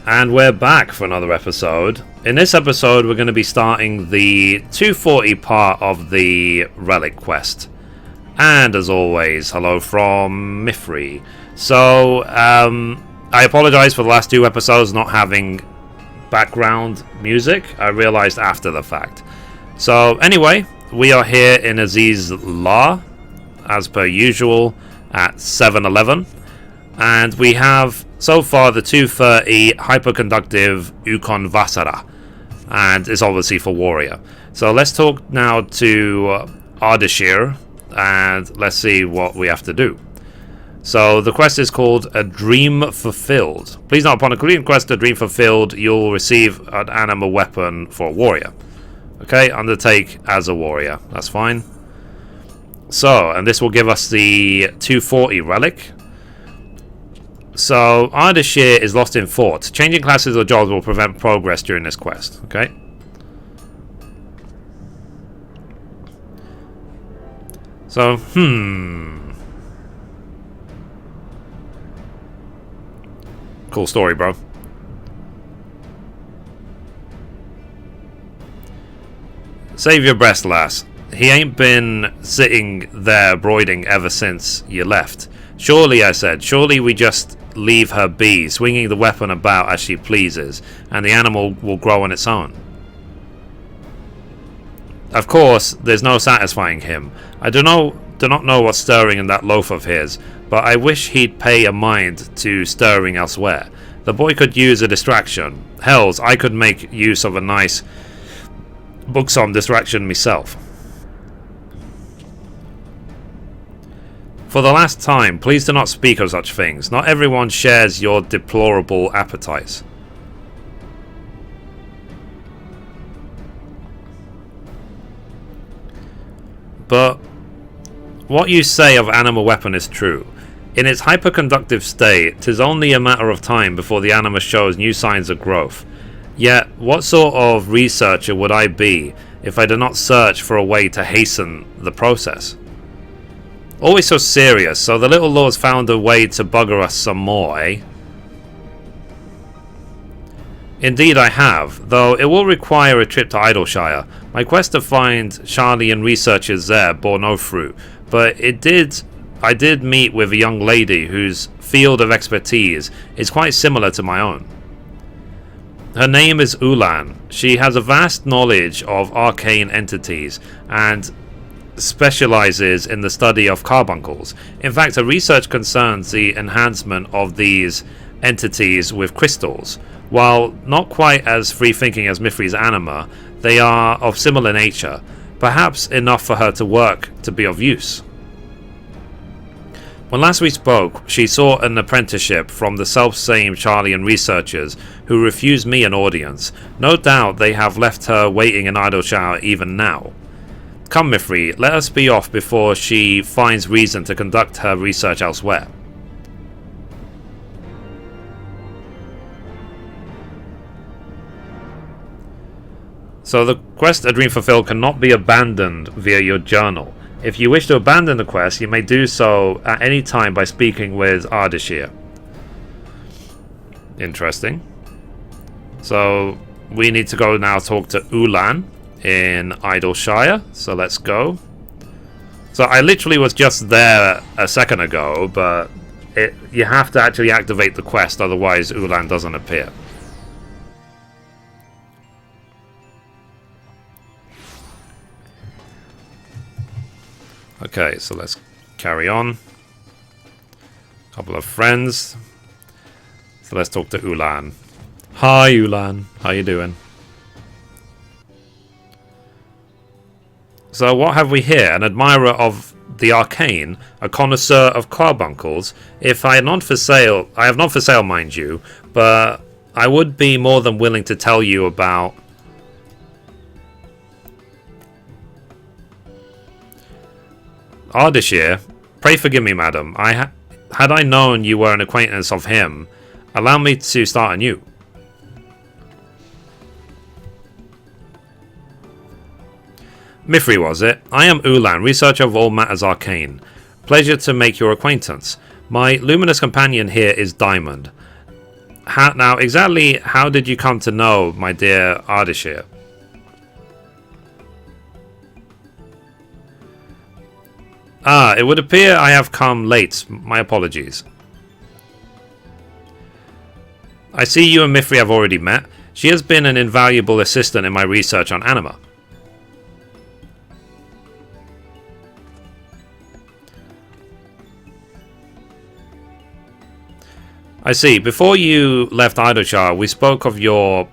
And we're back for another episode. In this episode, we're going to be starting the 240 part of the Relic quest. And as always, hello from Mithrie. So, I apologize for the last two episodes not having background music. I realized after the fact. So, anyway, we are here in Aziz La, as per usual, at 7-11. And we have, so far, the 230 Hyperconductive Ukonvasara. And it's obviously for Warrior. So let's talk now to Ardashir, and let's see what we have to do. So the quest is called A Dream Fulfilled. Please note, upon completing quest A Dream Fulfilled, you'll receive an Anima weapon for a Warrior. Okay, undertake as a Warrior. That's fine. So, and this will give us the 240 Relic. So, Ardashir is lost in Fort. Changing classes or jobs will prevent progress during this quest. Okay. So, cool story, bro. Save your breast, lass. He ain't been sitting there broiding ever since you left. Surely, I said, surely we just leave her be, swinging the weapon about as she pleases, and the animal will grow on its own. Of course, there's no satisfying him. I do not know what's stirring in that loaf of his, but I wish he'd pay a mind to stirring elsewhere. The boy could use a distraction. Hells, I could make use of a nice booksome distraction myself. For the last time, please do not speak of such things. Not everyone shares your deplorable appetites. But what you say of Anima weapon is true. In its hyperconductive state, 'tis only a matter of time before the Anima shows new signs of growth. Yet, what sort of researcher would I be if I did not search for a way to hasten the process? Always so serious, so the little lord's found a way to bugger us some more, eh? Indeed I have, though it will require a trip to Idleshire. My quest to find Charlian researchers there bore no fruit, but I did meet with a young lady whose field of expertise is quite similar to my own. Her name is Ulan. She has a vast knowledge of arcane entities and specializes in the study of carbuncles. In fact, her research concerns the enhancement of these entities with crystals. While not quite as free-thinking as Mithrie's Anima, they are of similar nature, perhaps enough for her to work to be of use. When last we spoke, she sought an apprenticeship from the self-same Charlian researchers who refused me an audience. No doubt they have left her waiting in Idleshire even now. Come, Mithrie, let us be off before she finds reason to conduct her research elsewhere. So the quest A Dream Fulfilled cannot be abandoned via your journal. If you wish to abandon the quest, you may do so at any time by speaking with Ardashir. Interesting. So we need to go now talk to Ulan in Idleshire, so let's go. So I literally was just there a second ago, but you have to actually activate the quest, otherwise Ulan doesn't appear. Okay, so let's carry on. Couple of friends. So let's talk to Ulan. Hi Ulan, how you doing? So what have we here? An admirer of the arcane, a connoisseur of carbuncles. If I have none for sale, mind you, but I would be more than willing to tell you about. Ardashir, pray forgive me, madam. Had I known you were an acquaintance of him, allow me to start anew. Mithrie, was it? I am Ulan, researcher of all matters arcane. Pleasure to make your acquaintance. My luminous companion here is Diamond. Now, exactly how did you come to know, my dear Ardashir? Ah, it would appear I have come late. My apologies. I see you and Mithrie have already met. She has been an invaluable assistant in my research on Anima. I see. Before you left Idoshar, we spoke of your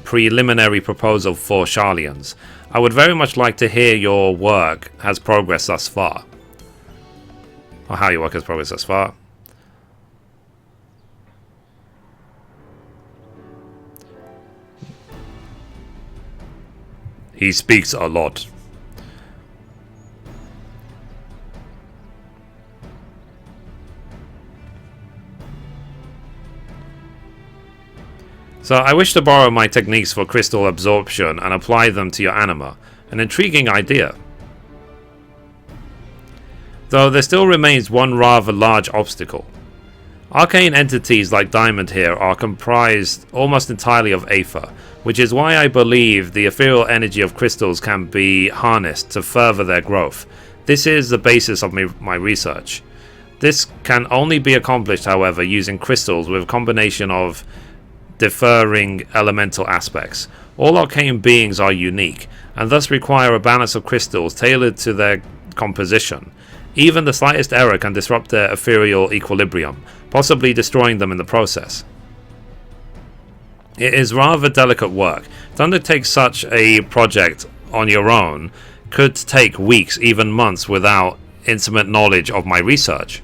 preliminary proposal for Sharlians. I would very much like to hear your work has progressed thus far. Or how your work has progressed thus far. He speaks a lot. So I wish to borrow my techniques for crystal absorption and apply them to your anima. An intriguing idea. Though there still remains one rather large obstacle. Arcane entities like Diamond here are comprised almost entirely of Aether, which is why I believe the ethereal energy of crystals can be harnessed to further their growth. This is the basis of my research. This can only be accomplished, however, using crystals with a combination of differing elemental aspects. All arcane beings are unique, and thus require a balance of crystals tailored to their composition. Even the slightest error can disrupt their ethereal equilibrium, possibly destroying them in the process. It is rather delicate work. To undertake such a project on your own could take weeks, even months, without intimate knowledge of my research.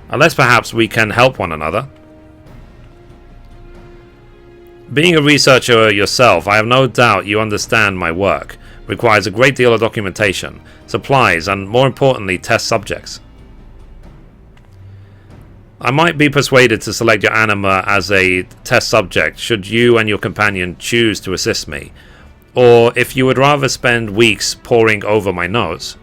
Unless perhaps we can help one another. Being a researcher yourself, I have no doubt you understand my work. Requires a great deal of documentation, supplies, and more importantly, test subjects. I might be persuaded to select your anima as a test subject should you and your companion choose to assist me, or if you would rather spend weeks poring over my notes.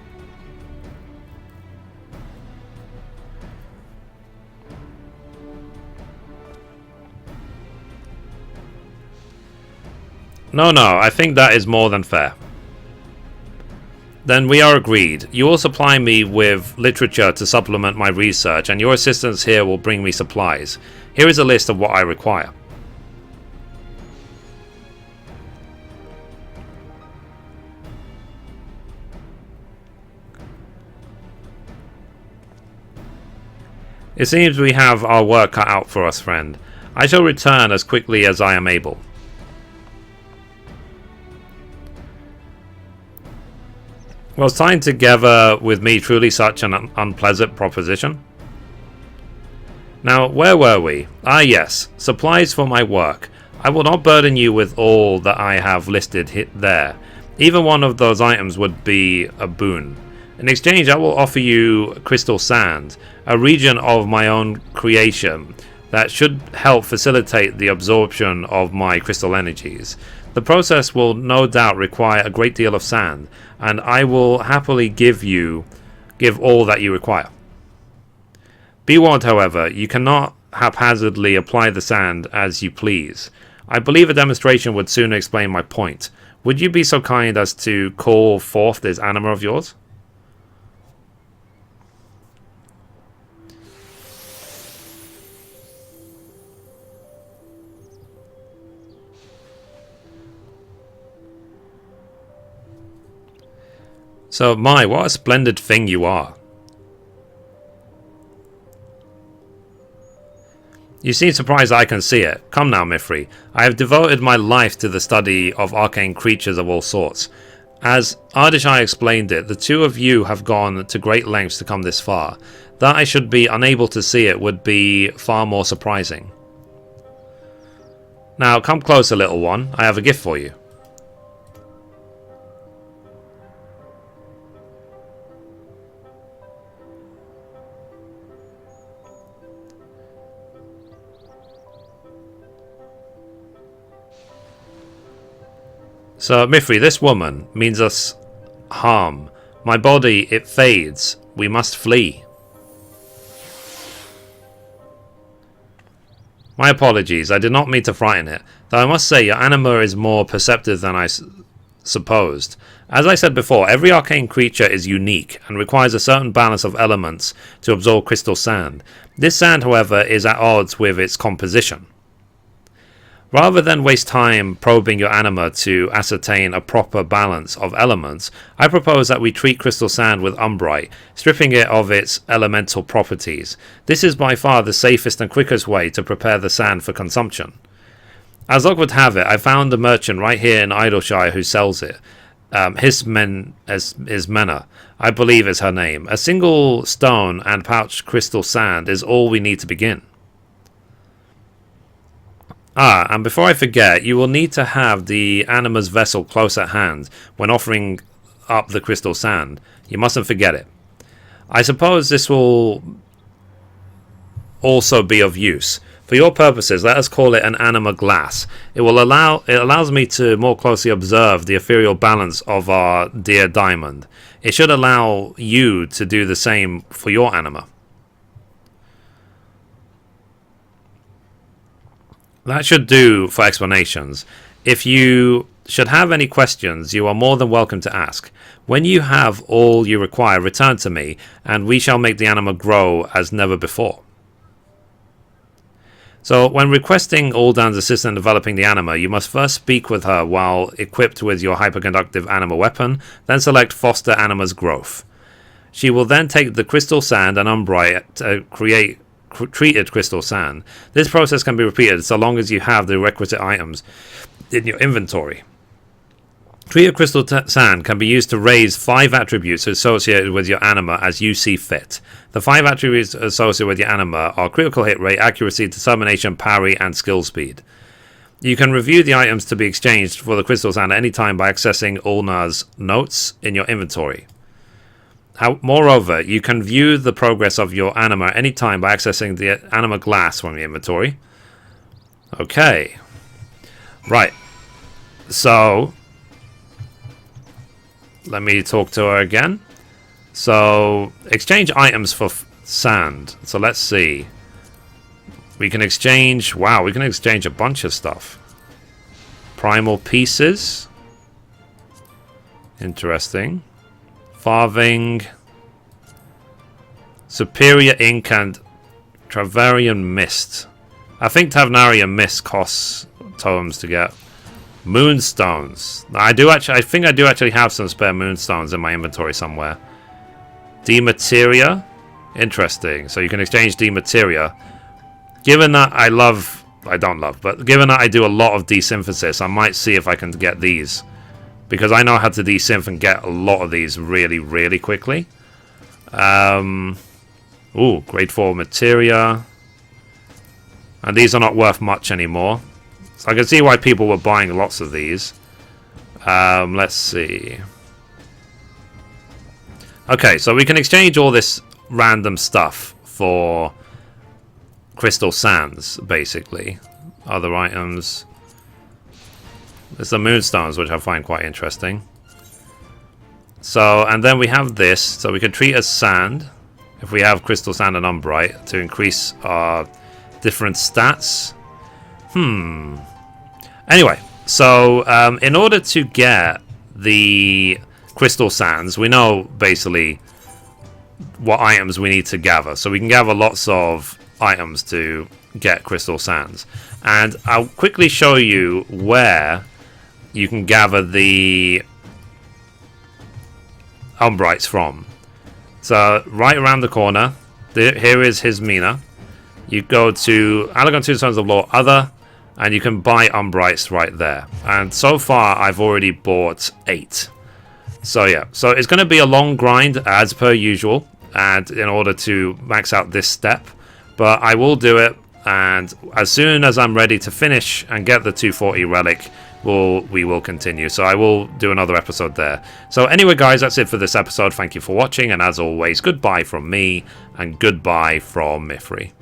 No, I think that is more than fair. Then we are agreed. You will supply me with literature to supplement my research, and your assistance here will bring me supplies. Here is a list of what I require. It seems we have our work cut out for us, friend. I shall return as quickly as I am able. Was tying together with me truly such an unpleasant proposition? Now, where were we? Ah yes, supplies for my work. I will not burden you with all that I have listed there. Even one of those items would be a boon. In exchange, I will offer you crystal sand, a region of my own creation that should help facilitate the absorption of my crystal energies. The process will no doubt require a great deal of sand, and I will happily give all that you require. Be warned, however, you cannot haphazardly apply the sand as you please. I believe a demonstration would soon explain my point. Would you be so kind as to call forth this anima of yours? So, what a splendid thing you are. You seem surprised I can see it. Come now, Mithrie. I have devoted my life to the study of arcane creatures of all sorts. As Ardashir explained it, the two of you have gone to great lengths to come this far. That I should be unable to see it would be far more surprising. Now, come closer, little one. I have a gift for you. So, Mithrie, this woman means us harm. My body, it fades. We must flee. My apologies, I did not mean to frighten it, though I must say your anima is more perceptive than I supposed. As I said before, every arcane creature is unique and requires a certain balance of elements to absorb crystal sand. This sand, however, is at odds with its composition. Rather than waste time probing your anima to ascertain a proper balance of elements, I propose that we treat crystal sand with umbrite, stripping it of its elemental properties. This is by far the safest and quickest way to prepare the sand for consumption. As luck would have it, I found a merchant right here in Idleshire who sells it. Ismena, I believe is her name. A single stone and pouched crystal sand is all we need to begin. And before I forget, you will need to have the anima's vessel close at hand when offering up the crystal sand. You mustn't forget it. I suppose this will also be of use. For your purposes, let us call it an anima glass. It allows me to more closely observe the ethereal balance of our dear diamond. It should allow you to do the same for your anima. That should do for explanations. If you should have any questions, you are more than welcome to ask. When you have all you require, return to me, and we shall make the anima grow as never before. So, when requesting Aldan's assistance in developing the anima, you must first speak with her while equipped with your hyperconductive anima weapon, then select Foster Anima's Growth. She will then take the crystal sand and umbrite to create treated crystal sand. This process can be repeated so long as you have the requisite items in your inventory. Treated crystal sand can be used to raise 5 attributes associated with your anima as you see fit. The 5 attributes associated with your anima are critical hit rate, accuracy, determination, parry, and skill speed. You can review the items to be exchanged for the crystal sand at any time by accessing Ulna's notes in your inventory. Moreover, you can view the progress of your anima at any time by accessing the anima glass from your inventory. Okay. Right. So, let me talk to her again. So, exchange items for sand. So, let's see. We can exchange... Wow, we can exchange a bunch of stuff. Primal pieces. Interesting. Farthing, Superior Ink, and Tavarian Mist. I think Tavarian Mist costs tomes to get. Moonstones. I think I do actually have some spare moonstones in my inventory somewhere. Demateria. Interesting. So you can exchange Demateria. Given that given that I do a lot of desynthesis, I might see if I can get these. Because I know how to desynth and get a lot of these really, really quickly. Grade 4 materia. And these are not worth much anymore. So I can see why people were buying lots of these. Let's see. Okay, so we can exchange all this random stuff for crystal sands, basically. Other items. There's the moonstones, which I find quite interesting. So, and then we have this. So we can treat as sand if we have crystal sand and umbrite to increase our different stats. Anyway, so in order to get the crystal sands, we know basically what items we need to gather. So we can gather lots of items to get crystal sands. And I'll quickly show you where you can gather the umbrites from. So right around the corner, here is his mina. You go to Allegon Two Sons of Law Other, and you can buy umbrites right there. And so far, I've already bought 8. So yeah, so it's going to be a long grind as per usual, and in order to max out this step, but I will do it. And as soon as I'm ready to finish and get the 240 relic, we will continue. So I will do another episode there. So anyway, guys, that's it for this episode. Thank you for watching, and as always, goodbye from me and goodbye from Mithrie.